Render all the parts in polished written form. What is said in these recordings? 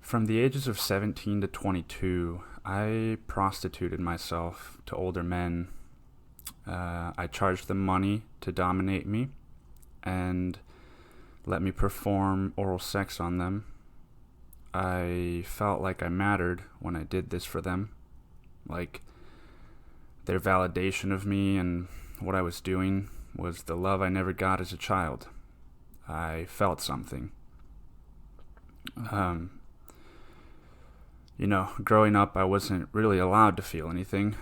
From the ages of 17 to 22, I prostituted myself to older men. I charged them money to dominate me and let me perform oral sex on them. I felt like I mattered when I did this for them, like their validation of me and what I was doing was the love I never got as a child. I felt something. Growing up, I wasn't really allowed to feel anything.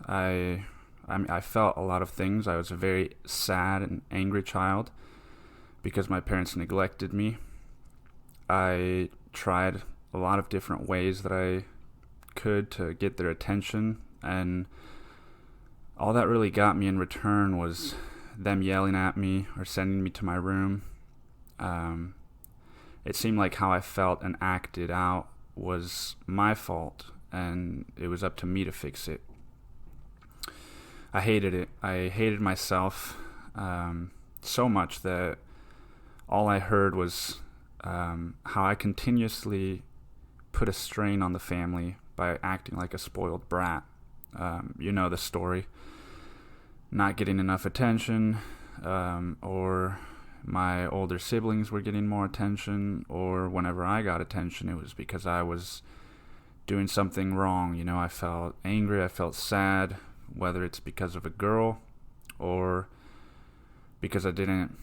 I felt a lot of things. I was a very sad and angry child because my parents neglected me. I tried a lot of different ways that I could to get their attention, and all that really got me in return was them yelling at me or sending me to my room. It seemed like how I felt and acted out was my fault, and it was up to me to fix it. I hated it. I hated myself so much that all I heard was how I continuously put a strain on the family by acting like a spoiled brat. You know the story. Not getting enough attention, or my older siblings were getting more attention, or whenever I got attention, it was because I was doing something wrong. I felt angry, I felt sad, whether it's because of a girl or because I didn't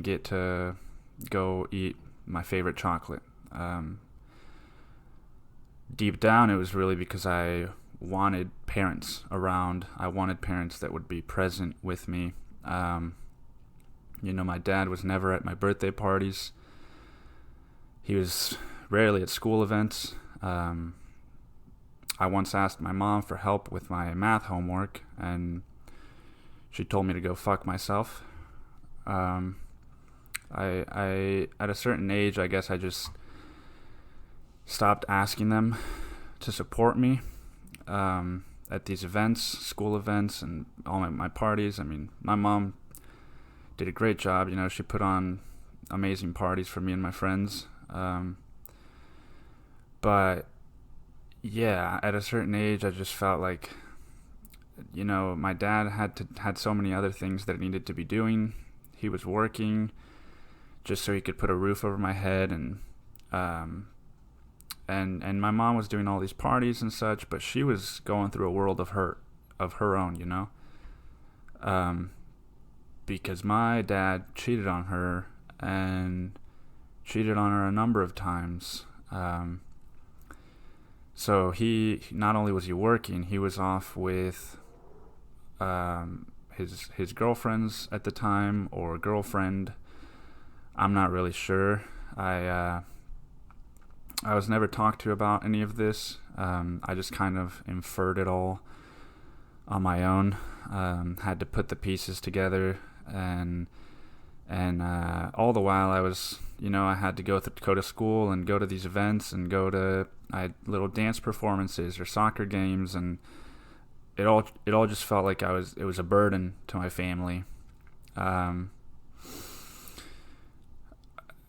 get to go eat my favorite chocolate. Deep down, it was really because I wanted parents around. I wanted parents that would be present with me. My dad was never at my birthday parties. He was rarely at school events. I once asked my mom for help with my math homework, and she told me to go fuck myself. I at a certain age, I guess I just stopped asking them to support me at these events, school events, and all my parties. I mean, my mom did a great job. She put on amazing parties for me and my friends. But yeah, at a certain age, I just felt like, my dad had so many other things that he needed to be doing. He was working just so he could put a roof over my head, and my mom was doing all these parties and such, but she was going through a world of hurt of her own, because my dad cheated on her and cheated on her a number of times. So he not only was he working, he was off with his girlfriends at the time, or girlfriend. I'm not really sure. I was never talked to about any of this. I just kind of inferred it all on my own. Had to put the pieces together, and all the while I was, I had to go to school and go to these events and I had little dance performances or soccer games, and it all just felt like it was a burden to my family.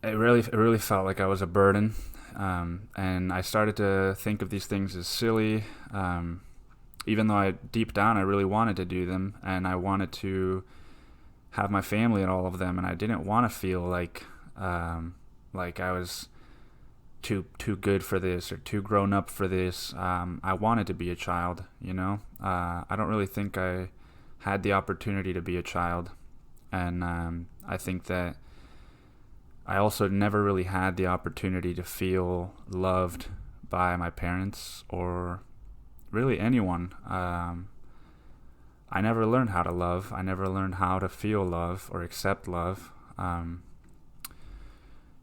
It really felt like I was a burden. And I started to think of these things as silly, even though deep down I really wanted to do them, and I wanted to have my family at all of them, and I didn't want to feel like I was too good for this or too grown up for this. I wanted to be a child, I don't really think I had the opportunity to be a child, and I think that I also never really had the opportunity to feel loved by my parents or really anyone. I never learned how to love. I never learned how to feel love or accept love. I'm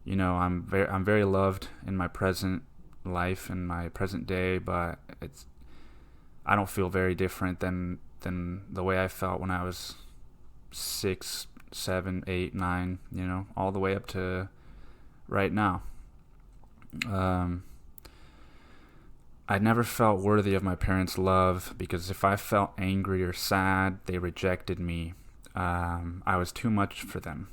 very loved in my present life and my present day, but I don't feel very different than the way I felt when I was 6, 7, 8, 9, all the way up to right now. I never felt worthy of my parents' love because if I felt angry or sad, they rejected me. I was too much for them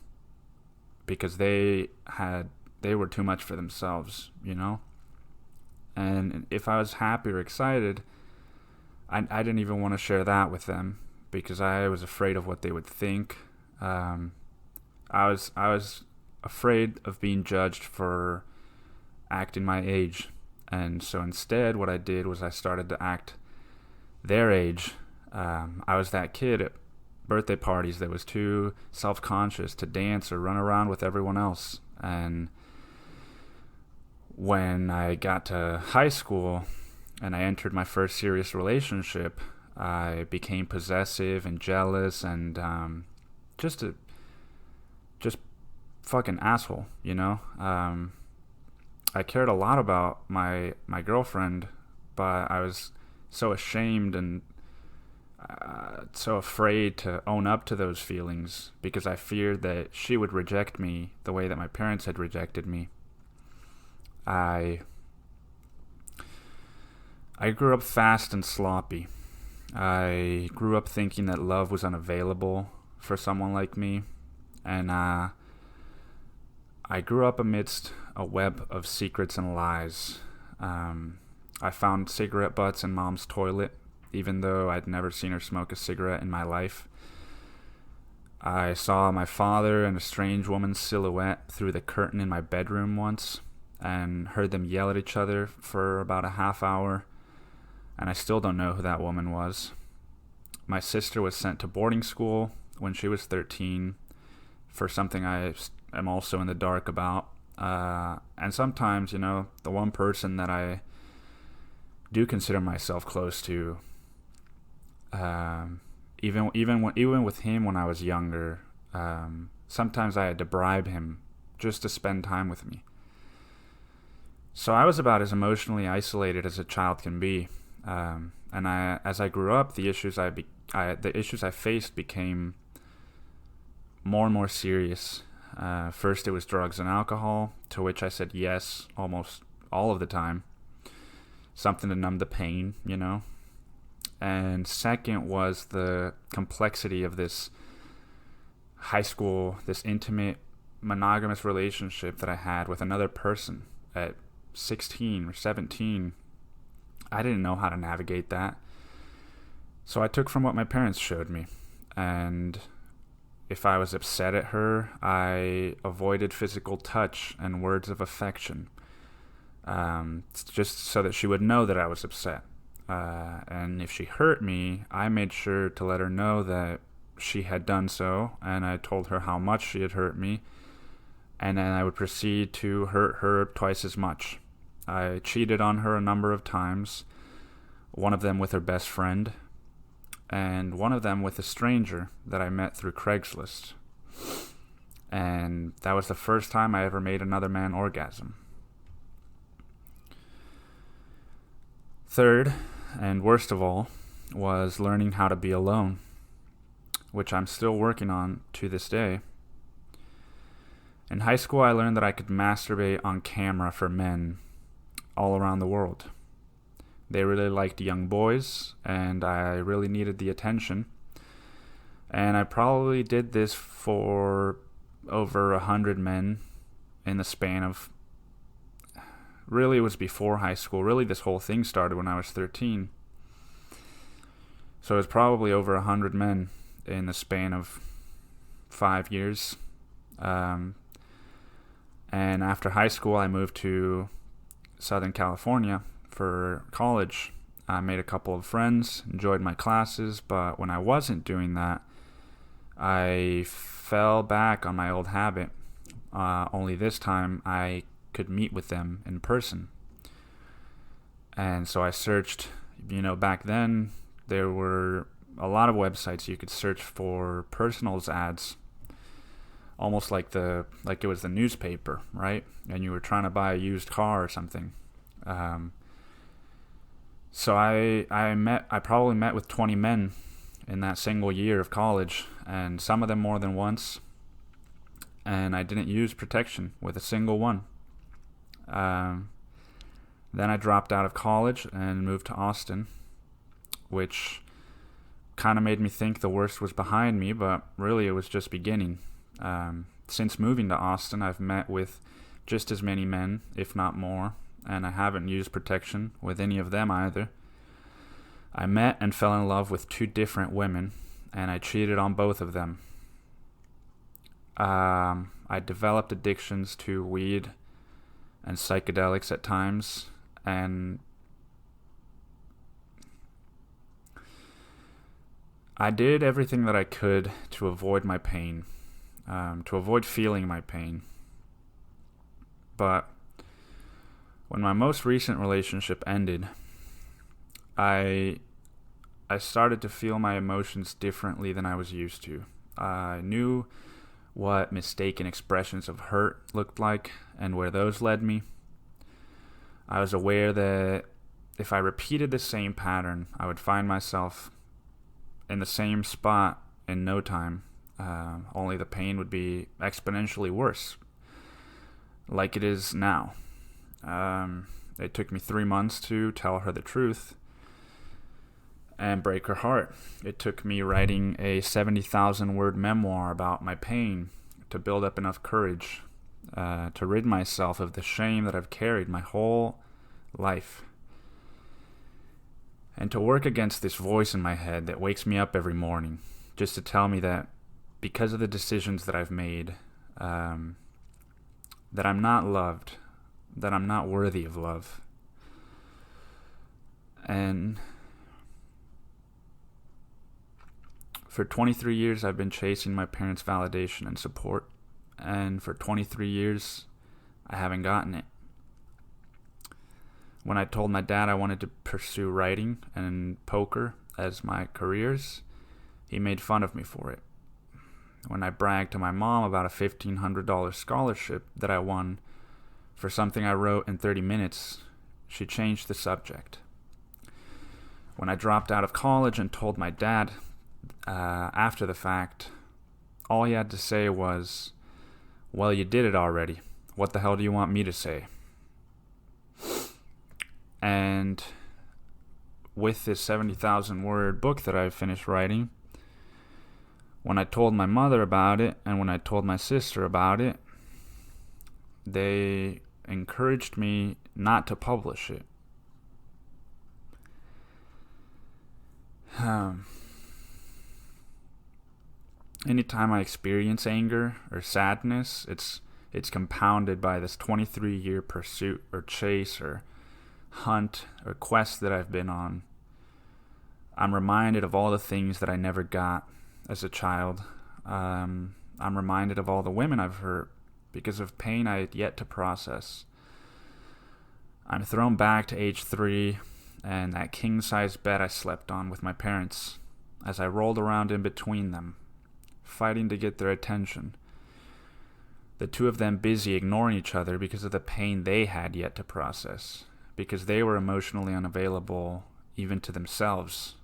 because they had they were too much for themselves, And if I was happy or excited, I didn't even want to share that with them because I was afraid of what they would think. I was afraid of being judged for acting my age. And so instead, what I did was I started to act their age. I was that kid at birthday parties that was too self-conscious to dance or run around with everyone else. And when I got to high school and I entered my first serious relationship, I became possessive and jealous and just fucking asshole, I cared a lot about my girlfriend, but I was so ashamed and so afraid to own up to those feelings because I feared that she would reject me the way that my parents had rejected me. I grew up fast and sloppy. I grew up thinking that love was unavailable for someone like me, and I grew up amidst a web of secrets and lies. I found cigarette butts in Mom's toilet, even though I'd never seen her smoke a cigarette in my life. I saw my father and a strange woman's silhouette through the curtain in my bedroom once, and heard them yell at each other for about a half hour, and I still don't know who that woman was. My sister was sent to boarding school when she was 13 for something I am also in the dark about. And sometimes, the one person that I do consider myself close to, even with him when I was younger, sometimes I had to bribe him just to spend time with me. So I was about as emotionally isolated as a child can be. And as I grew up, the issues I faced became more and more serious. First, it was drugs and alcohol, to which I said yes almost all of the time. Something to numb the pain, And second was the complexity of this high school, this intimate, monogamous relationship that I had with another person at 16 or 17. I didn't know how to navigate that. So I took from what my parents showed me. And if I was upset at her, I avoided physical touch and words of affection, just so that she would know that I was upset. And if she hurt me, I made sure to let her know that she had done so, and I told her how much she had hurt me, and then I would proceed to hurt her twice as much. I cheated on her a number of times, one of them with her best friend, and one of them with a stranger that I met through Craigslist. And that was the first time I ever made another man orgasm. Third, and worst of all, was learning how to be alone, which I'm still working on to this day. In high school, I learned that I could masturbate on camera for men all around the world. They really liked young boys, and I really needed the attention. And I probably did this for over 100 men in the span of... Really, it was before high school. Really, this whole thing started when I was 13. So it was probably over 100 men in the span of 5 years. And after high school, I moved to Southern California for college. I made a couple of friends, enjoyed my classes, but when I wasn't doing that, I fell back on my old habit. Only this time, I could meet with them in person. And so I searched, back then, there were a lot of websites you could search for personals ads, almost like it was the newspaper, right? And you were trying to buy a used car or something. So I probably met with 20 men in that single year of college, and some of them more than once. And I didn't use protection with a single one. Then I dropped out of college and moved to Austin, which kind of made me think the worst was behind me, but really it was just beginning. Since moving to Austin, I've met with just as many men, if not more, and I haven't used protection with any of them either. I met and fell in love with 2 different women, and I cheated on both of them. I developed addictions to weed and psychedelics at times, and I did everything that I could to avoid my pain, to avoid feeling my pain. But when my most recent relationship ended, I started to feel my emotions differently than I was used to. I knew what mistaken expressions of hurt looked like and where those led me. I was aware that if I repeated the same pattern, I would find myself in the same spot in no time, only the pain would be exponentially worse, like it is now. It took me 3 months to tell her the truth and break her heart. It took me writing a 70,000 word memoir about my pain to build up enough courage to rid myself of the shame that I've carried my whole life, and to work against this voice in my head that wakes me up every morning just to tell me that because of the decisions that I've made, that I'm not loved, that I'm not worthy of love. And for 23 years, I've been chasing my parents' validation and support. And for 23 years, I haven't gotten it. When I told my dad I wanted to pursue writing and poker as my careers, he made fun of me for it. When I bragged to my mom about a $1,500 scholarship that I won for something I wrote in 30 minutes, she changed the subject. When I dropped out of college and told my dad after the fact, all he had to say was, "Well, you did it already. What the hell do you want me to say?" And with this 70,000 word book that I finished writing, when I told my mother about it and when I told my sister about it, they encouraged me not to publish it. Anytime I experience anger or sadness, it's compounded by this 23-year pursuit or chase or hunt or quest that I've been on. I'm reminded of all the things that I never got as a child. I'm reminded of all the women I've hurt because of pain I had yet to process. I'm thrown back to age 3 and that king-size bed I slept on with my parents as I rolled around in between them, fighting to get their attention. The 2 of them busy ignoring each other because of the pain they had yet to process, because they were emotionally unavailable even to themselves.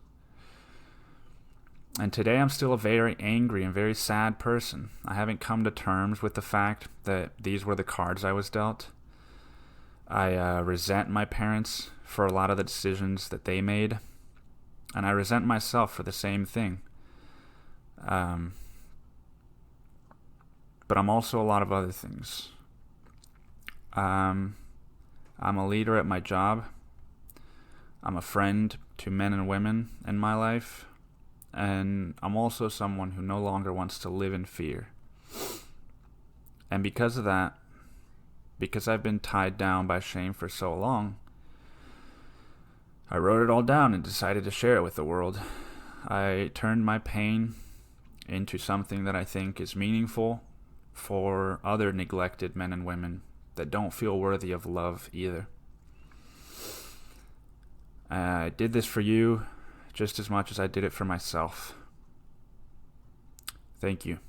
And today I'm still a very angry and very sad person. I haven't come to terms with the fact that these were the cards I was dealt. I resent my parents for a lot of the decisions that they made, and I resent myself for the same thing. But I'm also a lot of other things. I'm a leader at my job. I'm a friend to men and women in my life. And I'm also someone who no longer wants to live in fear. And because of that, because I've been tied down by shame for so long, I wrote it all down and decided to share it with the world. I turned my pain into something that I think is meaningful for other neglected men and women that don't feel worthy of love either. I did this for you just as much as I did it for myself. Thank you.